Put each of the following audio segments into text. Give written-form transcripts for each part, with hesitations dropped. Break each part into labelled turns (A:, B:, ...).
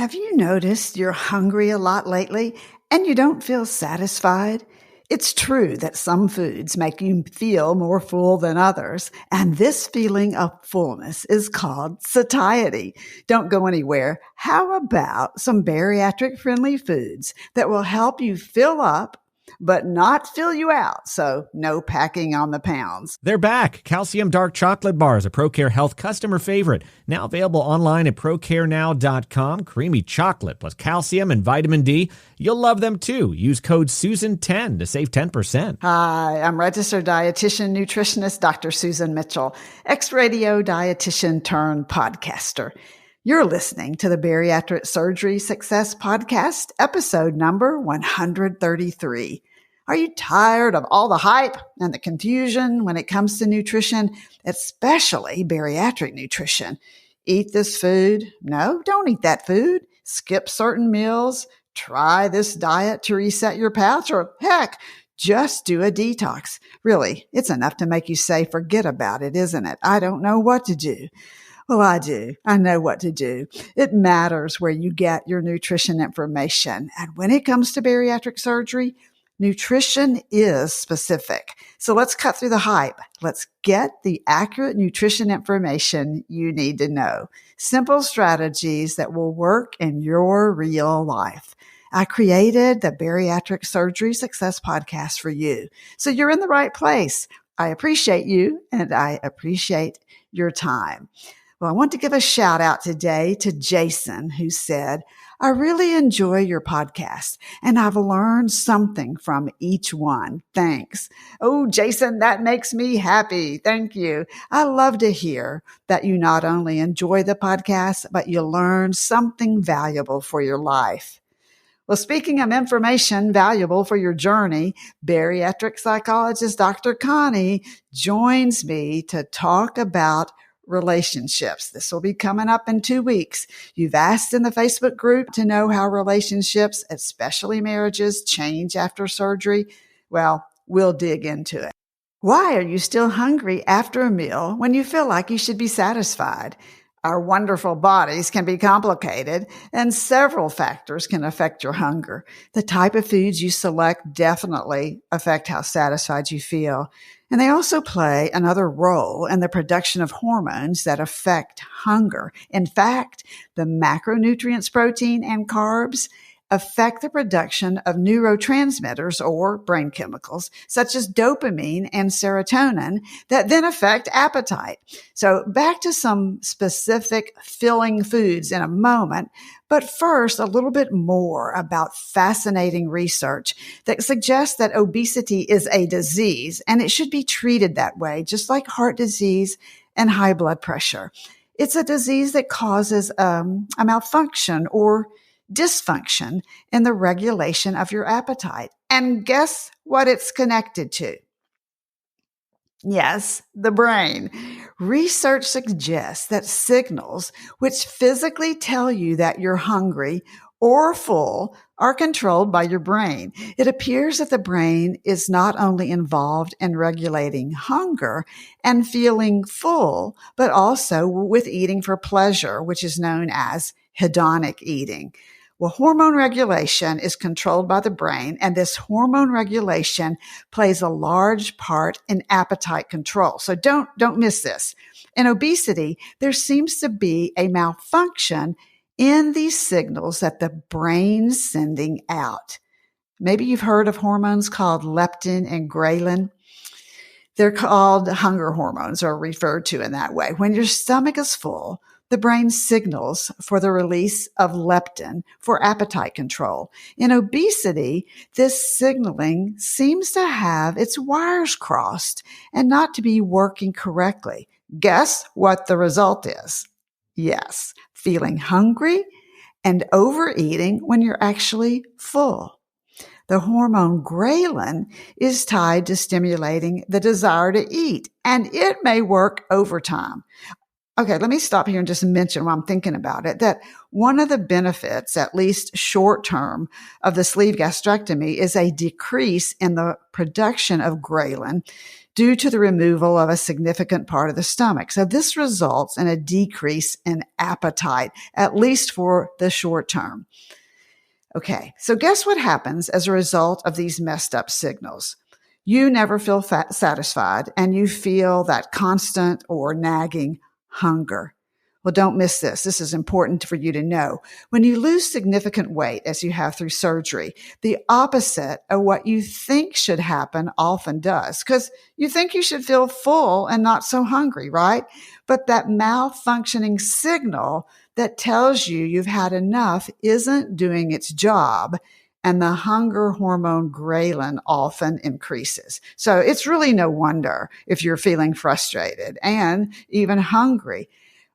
A: Have you noticed you're hungry a lot lately and you don't feel satisfied? It's true that some foods make you feel more full than others, and this feeling of fullness is called satiety. Don't go anywhere. How about some bariatric friendly foods that will help you fill up but not fill you out? So no packing on the pounds.
B: They're back. Calcium Dark Chocolate Bars, a ProCare Health customer favorite. Now available online at procarenow.com. Creamy chocolate plus calcium and vitamin D. You'll love them too. Use code SUSAN10 to save 10%.
A: Hi, I'm registered dietitian nutritionist Dr. Susan Mitchell, ex-radio dietitian turned podcaster. You're listening to the Bariatric Surgery Success podcast, episode number 133. Are you tired of all the hype and the confusion when it comes to nutrition, especially bariatric nutrition? Eat this food? No, don't eat that food. Skip certain meals. Try this diet to reset your pouch, or heck, just do a detox. Really, it's enough to make you say, forget about it, isn't it? I don't know what to do. Well, I do. I know what to do. It matters where you get your nutrition information. And when it comes to bariatric surgery, nutrition is specific. So let's cut through the hype. Let's get the accurate nutrition information you need to know. Simple strategies that will work in your real life. I created the Bariatric Surgery Success podcast for you. So you're in the right place. I appreciate you and I appreciate your time. Well, I want to give a shout out today to Jason, who said, I really enjoy your podcast and I've learned something from each one. Thanks. Oh, Jason, that makes me happy. Thank you. I love to hear that you not only enjoy the podcast, but you learn something valuable for your life. Well, speaking of information valuable for your journey, bariatric psychologist Dr. Connie joins me to talk about relationships. This will be coming up in 2 weeks. You've asked in the Facebook group to know how relationships, especially marriages, change after surgery. Well, we'll dig into it. Why are you still hungry after a meal when you feel like you should be satisfied? Our wonderful bodies can be complicated, and several factors can affect your hunger. The type of foods you select definitely affect how satisfied you feel. And they also play another role in the production of hormones that affect hunger. In fact, the macronutrients, protein, and carbs affect the production of neurotransmitters or brain chemicals such as dopamine and serotonin that then affect appetite. So back to some specific filling foods in a moment, but first a little bit more about fascinating research that suggests that obesity is a disease and it should be treated that way, just like heart disease and high blood pressure. It's a disease that causes a malfunction or dysfunction in the regulation of your appetite. And guess what it's connected to? Yes, the brain. Research suggests that signals which physically tell you that you're hungry or full are controlled by your brain. It appears that the brain is not only involved in regulating hunger and feeling full, but also with eating for pleasure, which is known as hedonic eating. Well, hormone regulation is controlled by the brain, and this hormone regulation plays a large part in appetite control. So don't miss this. In obesity, there seems to be a malfunction in these signals that the brain's sending out. Maybe you've heard of hormones called leptin and ghrelin. They're called hunger hormones, or referred to in that way. When your stomach is full, the brain signals for the release of leptin for appetite control. In obesity, this signaling seems to have its wires crossed and not to be working correctly. Guess what the result is? Yes, feeling hungry and overeating when you're actually full. The hormone ghrelin is tied to stimulating the desire to eat, and it may work overtime. Okay, let me stop here and just mention while I'm thinking about it that one of the benefits, at least short term, of the sleeve gastrectomy is a decrease in the production of ghrelin due to the removal of a significant part of the stomach. So this results in a decrease in appetite, at least for the short term. Okay, so guess what happens as a result of these messed up signals? You never feel satisfied and you feel that constant or nagging hunger. Well, don't miss this. This is important for you to know. When you lose significant weight, as you have through surgery, the opposite of what you think should happen often does, because you think you should feel full and not so hungry, right? But that malfunctioning signal that tells you you've had enough isn't doing its job, and the hunger hormone ghrelin often increases. So it's really no wonder if you're feeling frustrated and even hungry.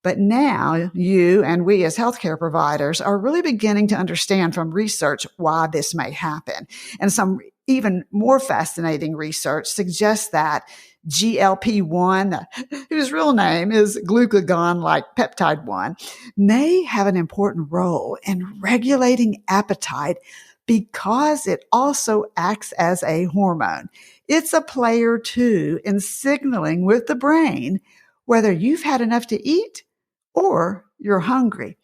A: But now you and we as healthcare providers are really beginning to understand from research why this may happen. And some even more fascinating research suggests that GLP-1, whose real name is glucagon-like peptide 1, may have an important role in regulating appetite because it also acts as a hormone. It's a player too in signaling with the brain whether you've had enough to eat or you're hungry.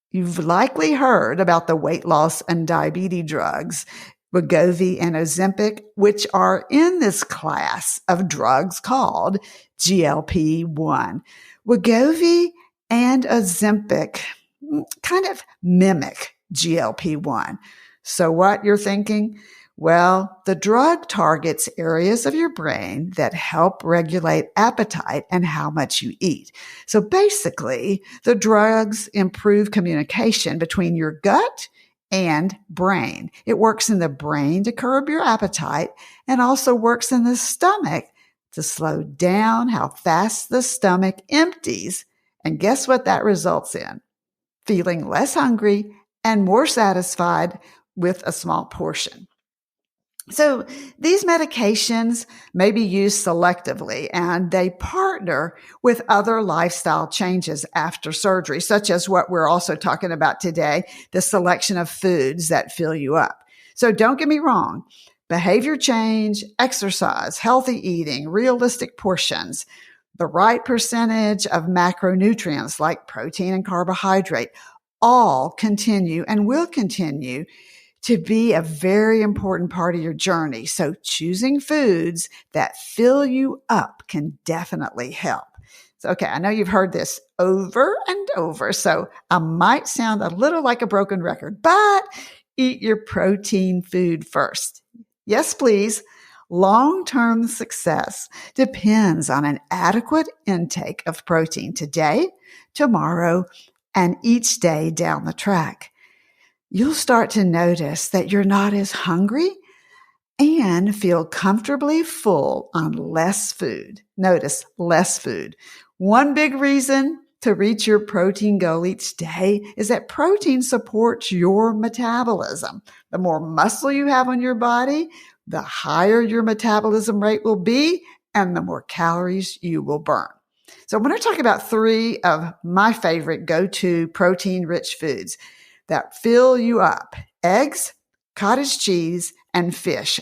A: You've likely heard about the weight loss and diabetes drugs, Wegovy and Ozempic, which are in this class of drugs called GLP-1. Wegovy and Ozempic kind of mimic GLP-1. So what you're thinking? Well, the drug targets areas of your brain that help regulate appetite and how much you eat. So basically, the drugs improve communication between your gut and brain. It works in the brain to curb your appetite and also works in the stomach to slow down how fast the stomach empties. And guess what that results in? Feeling less hungry and more satisfied with a small portion. So these medications may be used selectively and they partner with other lifestyle changes after surgery, such as what we're also talking about today, the selection of foods that fill you up. So don't get me wrong. Behavior change, exercise, healthy eating, realistic portions, the right percentage of macronutrients like protein and carbohydrate all continue and will continue to be a very important part of your journey. So choosing foods that fill you up can definitely help. So, okay, I know you've heard this over and over, so I might sound a little like a broken record, but eat your protein food first. Yes, please. Long-term success depends on an adequate intake of protein today, tomorrow, and each day down the track. You'll start to notice that you're not as hungry and feel comfortably full on less food. Notice less food. One big reason to reach your protein goal each day is that protein supports your metabolism. The more muscle you have on your body, the higher your metabolism rate will be and the more calories you will burn. So I'm going to talk about 3 of my favorite go-to protein-rich foods that fill you up: eggs, cottage cheese, and fish.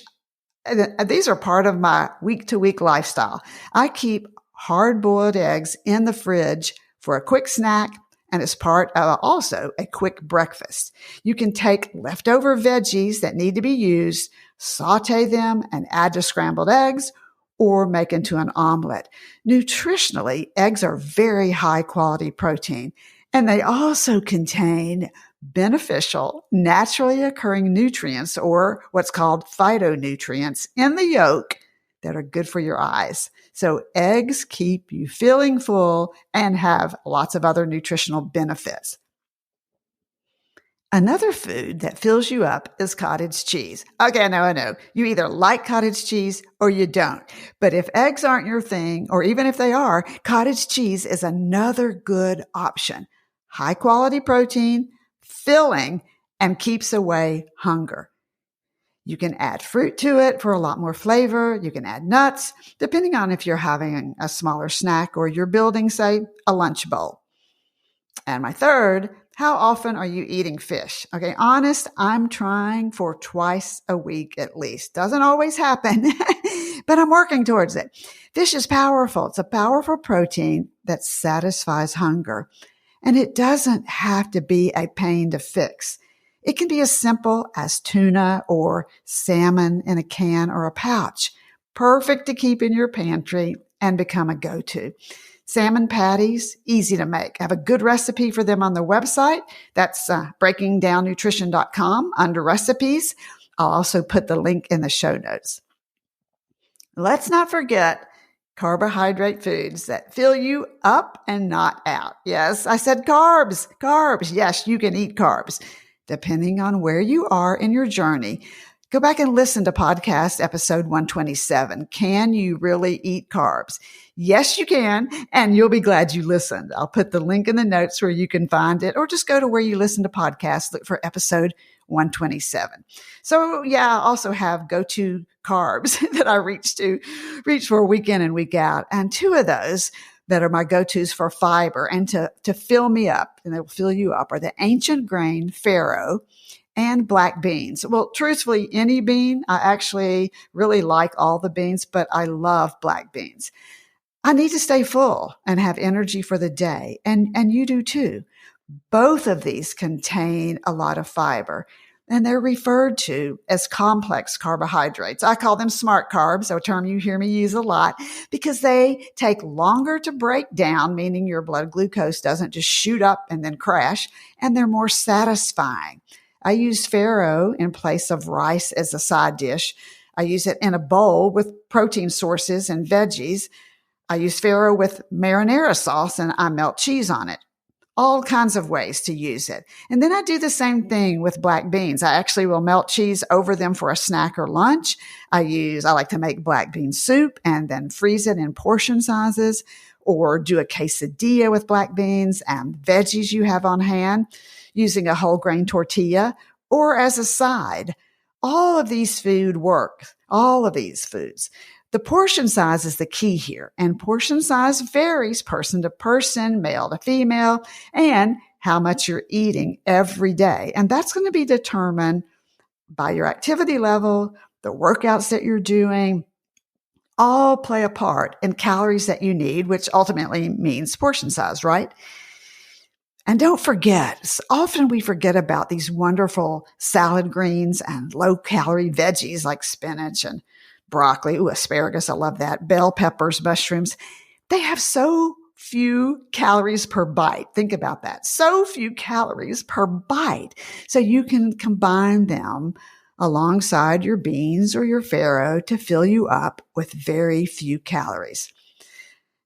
A: These are part of my week-to-week lifestyle. I keep hard-boiled eggs in the fridge for a quick snack and as part of also a quick breakfast. You can take leftover veggies that need to be used, saute them, and add to scrambled eggs, or make into an omelet. Nutritionally, eggs are very high-quality protein, and they also contain beneficial, naturally occurring nutrients, or what's called phytonutrients, in the yolk that are good for your eyes. So eggs keep you feeling full and have lots of other nutritional benefits. Another food that fills you up is cottage cheese. Okay, I know. You either like cottage cheese or you don't. But if eggs aren't your thing, or even if they are, cottage cheese is another good option. High quality protein, filling, and keeps away hunger. You can add fruit to it for a lot more flavor. You can add nuts, depending on if you're having a smaller snack or you're building, say, a lunch bowl. And my third, how often are you eating fish? Okay, honest, I'm trying for twice a week at least. Doesn't always happen, but I'm working towards it. Fish is powerful. It's a powerful protein that satisfies hunger. And it doesn't have to be a pain to fix. It can be as simple as tuna or salmon in a can or a pouch. Perfect to keep in your pantry and become a go-to. Salmon patties, easy to make. I have a good recipe for them on the website. That's breakingdownnutrition.com under recipes. I'll also put the link in the show notes. Let's not forget carbohydrate foods that fill you up and not out. Yes, I said carbs. Yes, you can eat carbs. Depending on where you are in your journey, go back and listen to podcast episode 127. Can you really eat carbs? Yes, you can, and you'll be glad you listened. I'll put the link in the notes where you can find it, or just go to where you listen to podcasts, look for episode 127. So yeah, I also have go-to carbs that I reach for week in and week out. And two of those that are my go-tos for fiber and to fill me up, and they will fill you up, are the ancient grain farro and black beans. Well, truthfully, any bean. I actually really like all the beans, but I love black beans. I need to stay full and have energy for the day. And you do too. Both of these contain a lot of fiber, and they're referred to as complex carbohydrates. I call them smart carbs, a term you hear me use a lot, because they take longer to break down, meaning your blood glucose doesn't just shoot up and then crash, and they're more satisfying. I use farro in place of rice as a side dish. I use it in a bowl with protein sources and veggies. I use farro with marinara sauce, and I melt cheese on it. All kinds of ways to use it. And then I do the same thing with black beans. I actually will melt cheese over them for a snack or lunch. I like to make black bean soup and then freeze it in portion sizes, or do a quesadilla with black beans and veggies you have on hand using a whole grain tortilla or as a side. All of these foods work. All of these foods. The portion size is the key here, and portion size varies person to person, male to female, and how much you're eating every day. And that's going to be determined by your activity level, the workouts that you're doing, all play a part in calories that you need, which ultimately means portion size, right? And don't forget, often we forget about these wonderful salad greens and low-calorie veggies like spinach and broccoli, asparagus, I love that, bell peppers, mushrooms. They have so few calories per bite. Think about that. So few calories per bite. So you can combine them alongside your beans or your farro to fill you up with very few calories.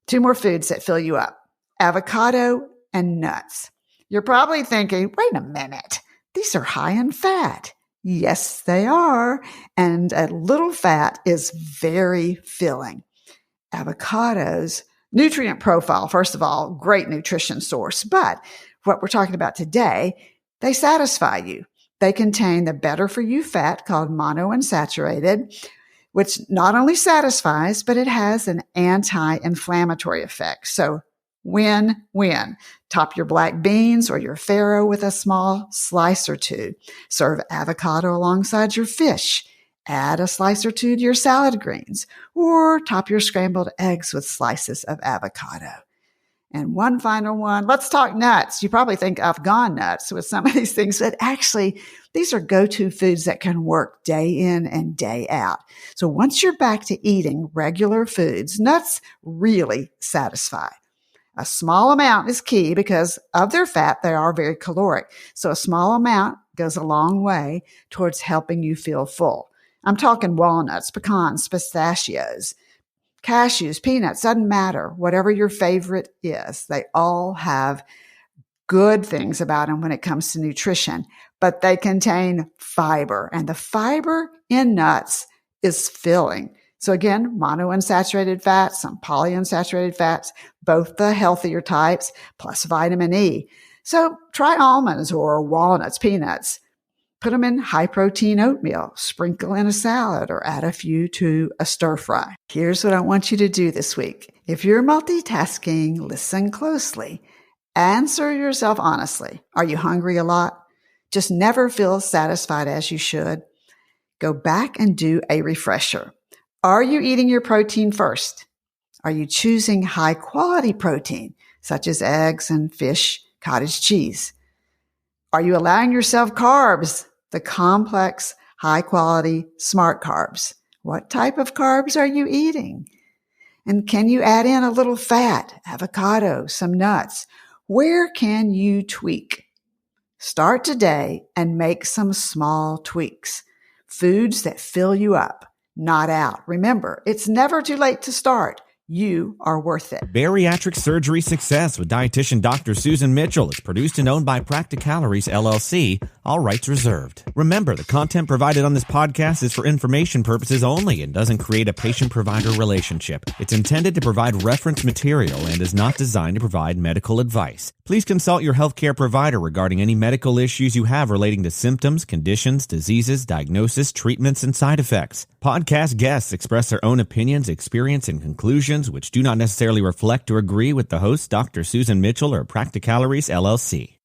A: Two more foods that fill you up: avocado and nuts. You're probably thinking, wait a minute, these are high in fat. Yes, they are. And a little fat is very filling. Avocados, nutrient profile, first of all, great nutrition source. But what we're talking about today, they satisfy you. They contain the better for you fat called monounsaturated, which not only satisfies, but it has an anti-inflammatory effect. So win-win. Top your black beans or your farro with a small slice or two. Serve avocado alongside your fish. Add a slice or two to your salad greens, or top your scrambled eggs with slices of avocado. And one final one, let's talk nuts. You probably think I've gone nuts with some of these things, but actually these are go-to foods that can work day in and day out. So once you're back to eating regular foods, nuts really satisfy. A small amount is key because of their fat, they are very caloric. So a small amount goes a long way towards helping you feel full. I'm talking walnuts, pecans, pistachios, cashews, peanuts, doesn't matter. Whatever your favorite is, they all have good things about them when it comes to nutrition, but they contain fiber, and the fiber in nuts is filling. So again, monounsaturated fats, some polyunsaturated fats, both the healthier types, plus vitamin E. So try almonds or walnuts, peanuts. Put them in high-protein oatmeal, sprinkle in a salad, or add a few to a stir-fry. Here's what I want you to do this week. If you're multitasking, listen closely. Answer yourself honestly. Are you hungry a lot? Just never feel satisfied as you should? Go back and do a refresher. Are you eating your protein first? Are you choosing high-quality protein, such as eggs and fish, cottage cheese? Are you allowing yourself carbs, the complex, high-quality, smart carbs? What type of carbs are you eating? And can you add in a little fat, avocado, some nuts? Where can you tweak? Start today and make some small tweaks. Foods that fill you up, not out. Remember, it's never too late to start. You are worth it.
B: Bariatric Surgery Success with dietitian Dr. Susan Mitchell is produced and owned by Practicalories, LLC. All rights reserved. Remember, the content provided on this podcast is for information purposes only and doesn't create a patient-provider relationship. It's intended to provide reference material and is not designed to provide medical advice. Please consult your healthcare provider regarding any medical issues you have relating to symptoms, conditions, diseases, diagnosis, treatments, and side effects. Podcast guests express their own opinions, experience, and conclusions which do not necessarily reflect or agree with the host, Dr. Susan Mitchell or Practicalories, LLC.